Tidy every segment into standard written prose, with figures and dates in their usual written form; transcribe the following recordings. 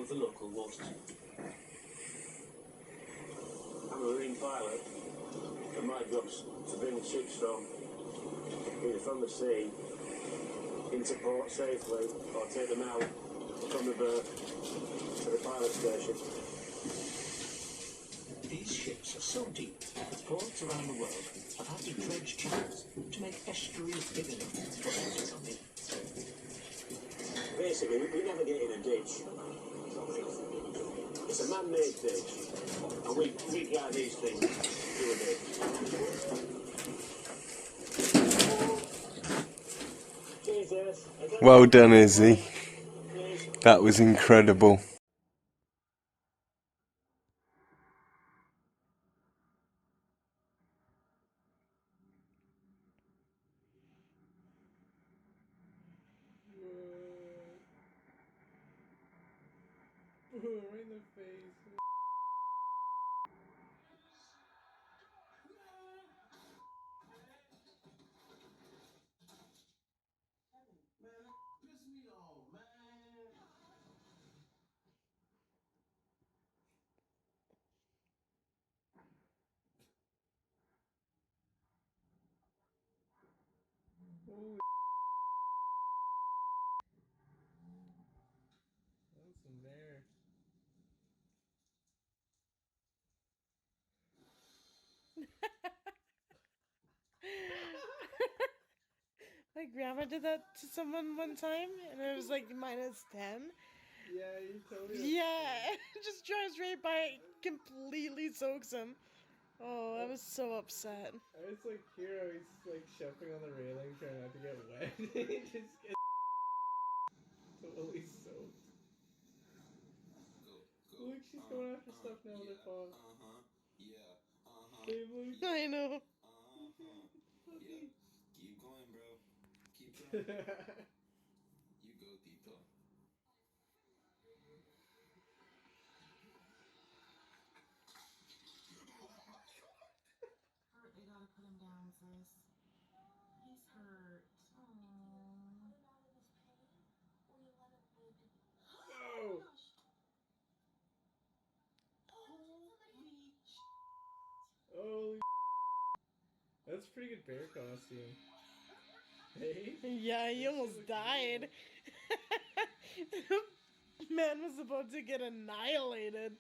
of the local waters. I'm a marine pilot, and my job's to bring ships from the sea into port safely, or take them out from the berth to the pilot station. These ships are so deep that ports around the world have had to dredge channels to make estuaries big enough for them to come in. Basically, we navigate in a ditch. It's a man-made ditch, and we guide these things through a ditch. Jesus. Well done, Izzy. That was incredible. Right in the face. Holy that's some there. My grandma did that to someone one time, and it was like -10. Yeah, you totally. Yeah, it just drives right by, completely soaks him. Oh, I was so upset. I was like here, I was like shuffling on the railing, trying not to get wet. It just gets totally soaked. Look, she's going after stuff now with her paw. Babe, look. I know. Yep. Keep going, bro. Keep going. You go, Tito. Hurt, you gotta put him down, sis. He's hurt. Whoa! Holy that's a pretty good bear costume. Hey? Yeah, he almost died. Man was about to get annihilated.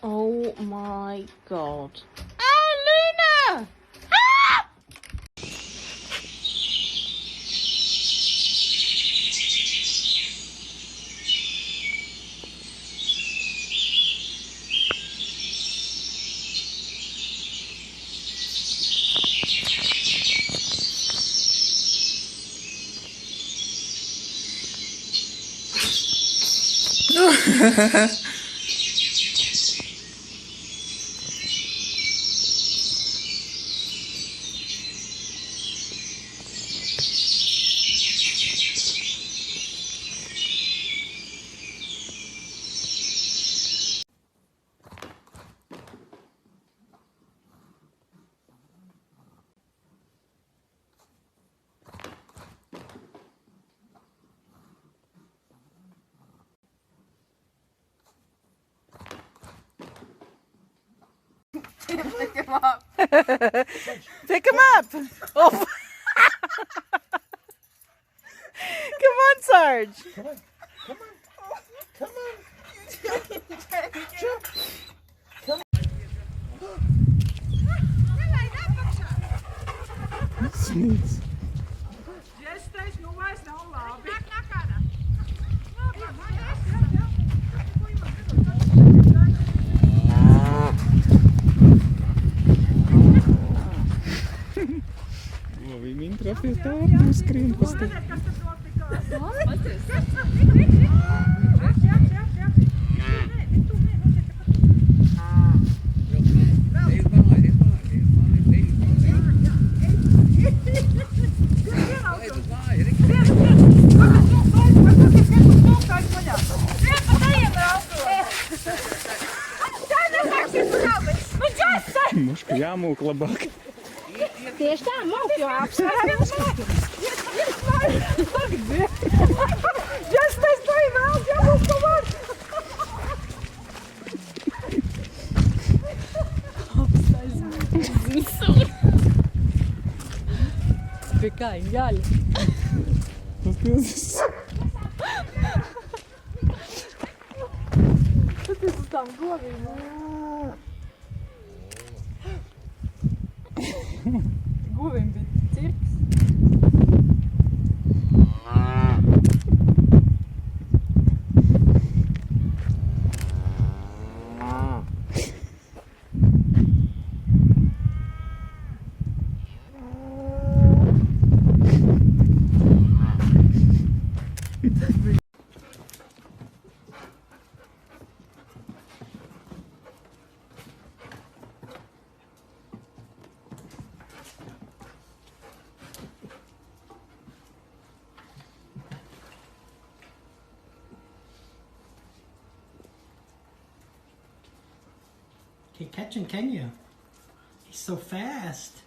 Oh my god. Oh, Luna! Ah! Pick him up. Pick him up. Oh. Come on, Sarge. Come on. Come on. Come on. Come on. Jeez. Fotografiju skrien pastī. Muška jāmūk labāk. Tieši tā, mūk, jo apsvarās. Just mēs to vēl, jāmūk to var. Pie kā ir jāļa? Paskatās. Tas uz tām govīm. Govīm bija cirks. Can't catch him, can you? He's so fast.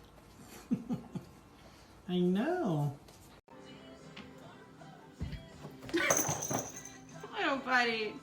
I know. Oh, buddy.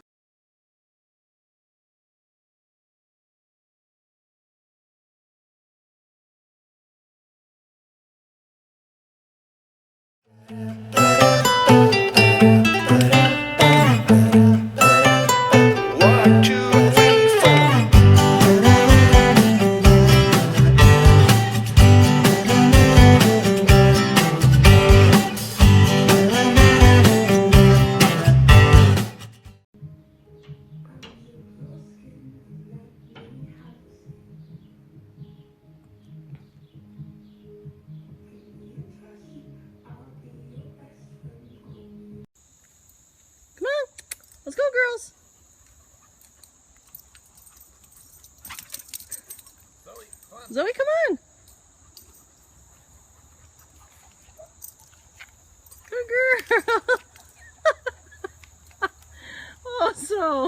Let's go, girls. Zoe, come on. Good girl. Oh,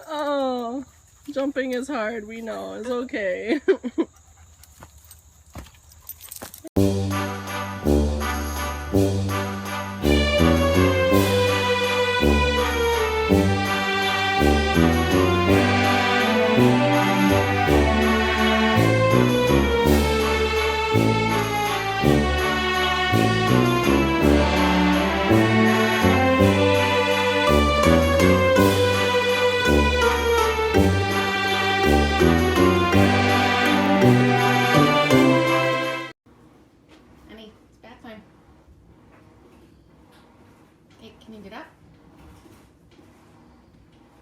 oh, jumping is hard, we know. It's okay. Honey, it's bath time. Hey, can you get up?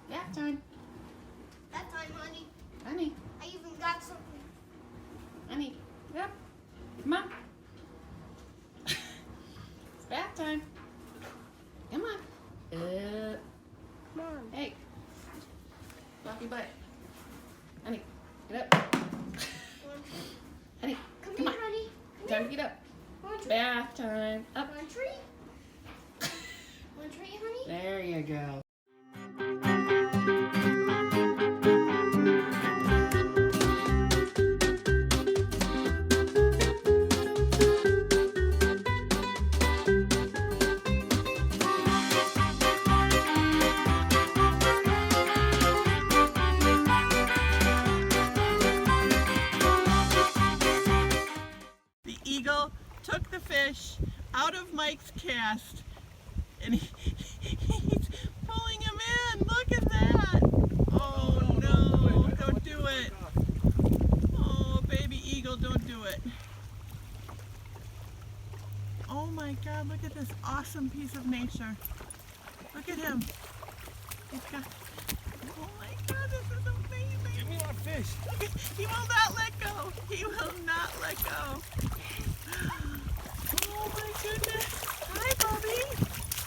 Bath time. That time, honey, Honey, I even got something. honey, get up. Come on. It's bath time. Come on. Come on. Hey. Flop your butt. Honey, get up. Honey, Come come here, on. honey. Time to get up. Want a Bath time. Up. Want a treat? Want a treat, honey? There you go. The eagle took the fish out of Mike's cast and he's pulling him in. Look at that. Oh no, don't do it. Oh, baby eagle, don't do it. Oh my God, look at this awesome piece of nature. Look at him. He's got, oh my God, this is amazing. fish. He will not let go. He will not let go. Oh my goodness. Hi, Bubby.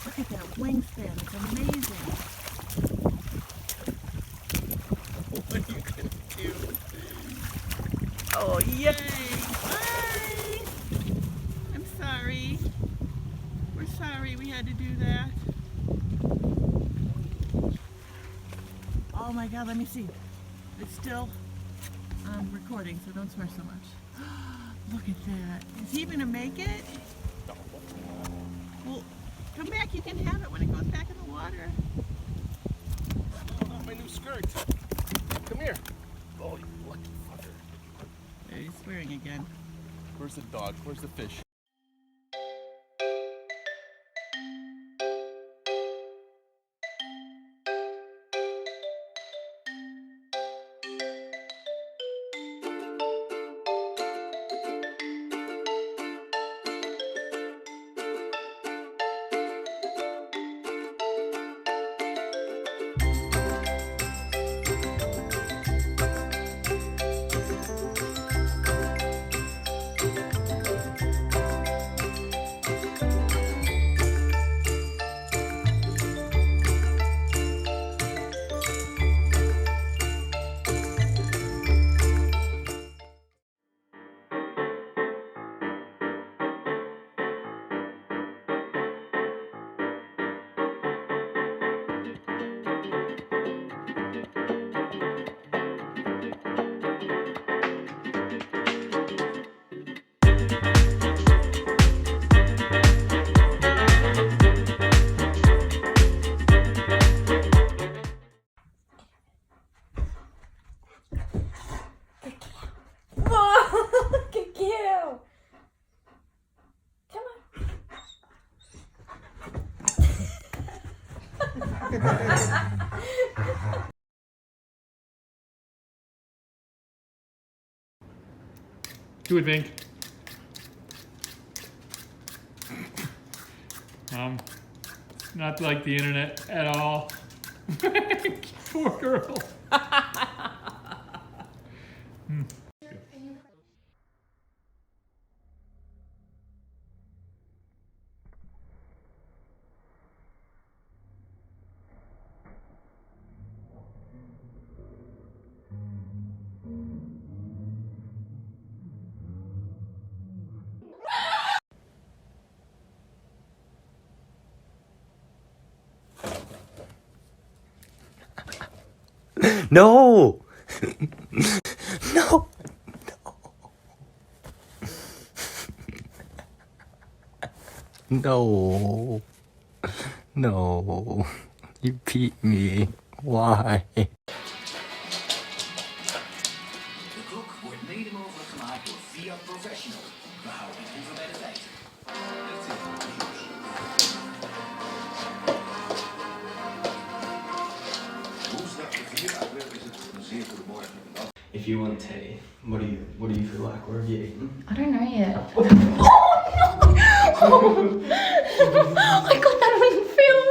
Look at that wingspan. It's amazing. What are you going to do? Oh, yay. Bye. I'm sorry. We're sorry we had to do that. Oh my God, let me see. It's still recording, so don't swear so much. Look at that. Is he gonna make it? Well, come back. You can have it when it goes back in the water. Oh, not my new skirt. Come here. Oh, you lucky fucker. There, he's swearing again. Where's the dog? Where's the fish? Look at you! Come on. Do it, Vink. Not like the internet at all. Poor girl. No! No! No. No. You beat me. Why? The cook would lead him over to my Fiat Professional. Now, hoeveel bij de tijd? Woensdag de 4 april is het een zeer goedemorgen. If you want tea, what do you feel like? Where have you eaten? I don't know yet. Oh no! I got that on film!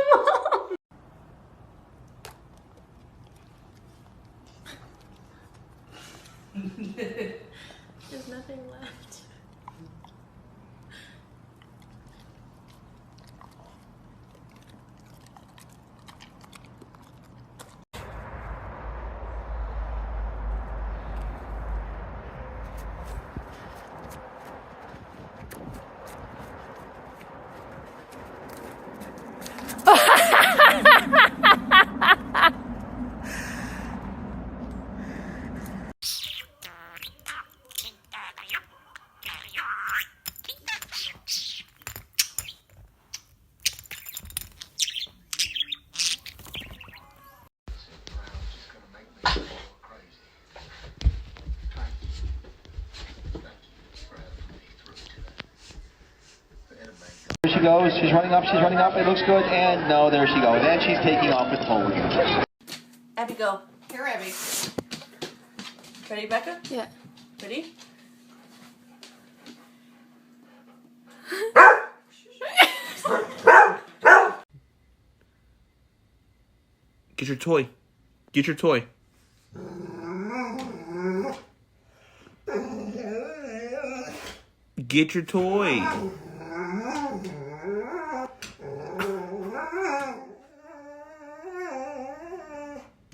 There's nothing left. There she goes. She's running up. It looks good. And no, there she goes. And she's taking off with the pole again. Abby, go. Here, Abby. Ready, Becca? Yeah. Ready? Get your toy. Get your toy. Get your toy.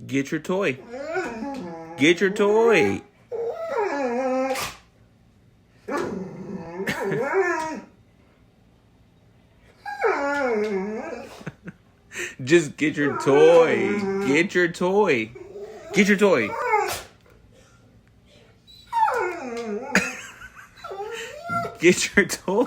Get your toy. Get your toy. Just get your toy. Get your toy. Get your toy. Get your toy.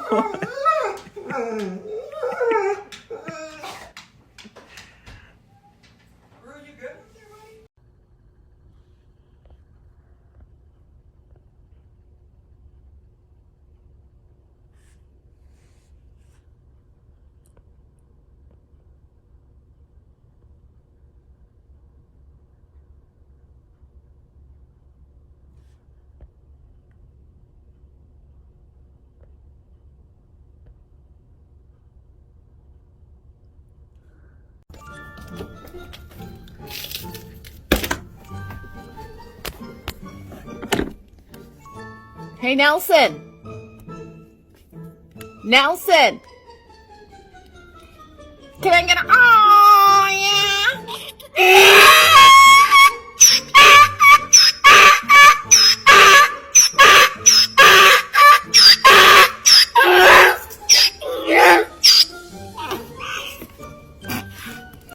Hey, Nelson. Nelson. Can I get a...